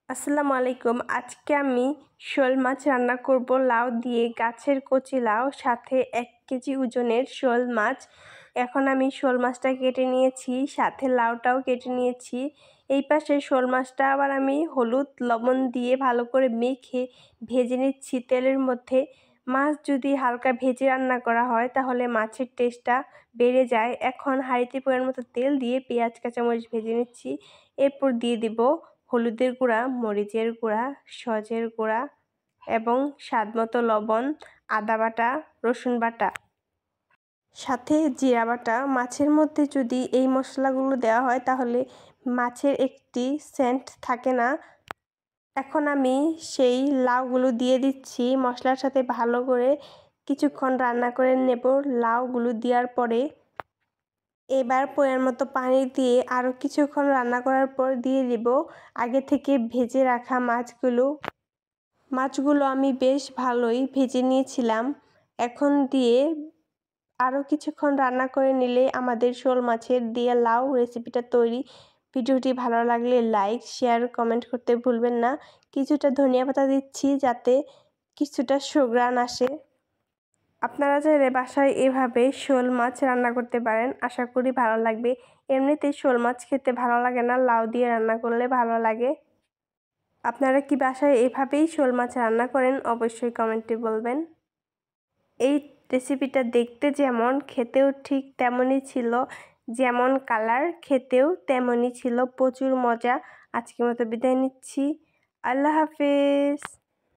আসসালামু আলাইকুম। আজকে আমি শোল মাছ রান্না করব লাউ দিয়ে। গাছের কচি লাউ, সাথে 1 কেজি ওজনের শোল মাছ। এখন আমি শোল মাছটা কেটে নিয়েছি, সাথে লাউটাও কেটে নিয়েছি। এই পাশে শোল মাছটা আবার আমি হলুদ লবণ দিয়ে ভালো করে মেখে ভেজে নিচ্ছি তেলের মধ্যে। মাছ যদি হালকা ভেজে রান্না করা হয় তাহলে মাছের টেস্টটা বেড়ে যায়। এখন হাঁড়িতে পরিমাণ মতো তেল দিয়ে পেঁয়াজ কাঁচামরিচ ভেজে নিচ্ছি। এরপর দিয়ে দিব হলুদের গুঁড়া, মরিচের গুঁড়া, সজের গুঁড়া এবং স্বাদমতো লবণ, আদা বাটা, রসুন বাটা, সাথে জিরা বাটা। মাছের মধ্যে যদি এই মশলাগুলো দেওয়া হয় তাহলে মাছের একটি সেন্ট থাকে না। এখন আমি সেই লাউগুলো দিয়ে দিচ্ছি। মশলার সাথে ভালো করে কিছুক্ষণ রান্না করে নেব। লাউগুলো দেওয়ার পরে এবার পরিমাণ মতো পানি দিয়ে আরও কিছুক্ষণ রান্না করার পর দিয়ে দিব আগে থেকে ভেজে রাখা মাছগুলো আমি বেশ ভালোই ভেজে নিয়েছিলাম। এখন দিয়ে আরও কিছুক্ষণ রান্না করে নিলে আমাদের শোল মাছের দিয়ে লাউ রেসিপিটা তৈরি। ভিডিওটি ভালো লাগলে লাইক, শেয়ার, কমেন্ট করতে ভুলবেন না। কিছুটা ধনিয়া পাতা দিচ্ছি যাতে কিছুটা সুঘ্রাণ আসে। আপনারা চাইলে বাসায় এভাবে শোল মাছ রান্না করতে পারেন, আশা করি ভালো লাগবে। এমনিতেই শোল মাছ খেতে ভালো লাগে না, লাউ দিয়ে রান্না করলে ভালো লাগে। আপনারা কি বাসায় এভাবেই শোল মাছ রান্না করেন? অবশ্যই কমেন্টে বলবেন। এই রেসিপিটা দেখতে যেমন, খেতেও ঠিক তেমনই ছিল। যেমন কালার, খেতেও তেমনই ছিল। প্রচুর মজা। আজকের মতো বিদায় নিচ্ছি। আল্লাহ হাফেজ।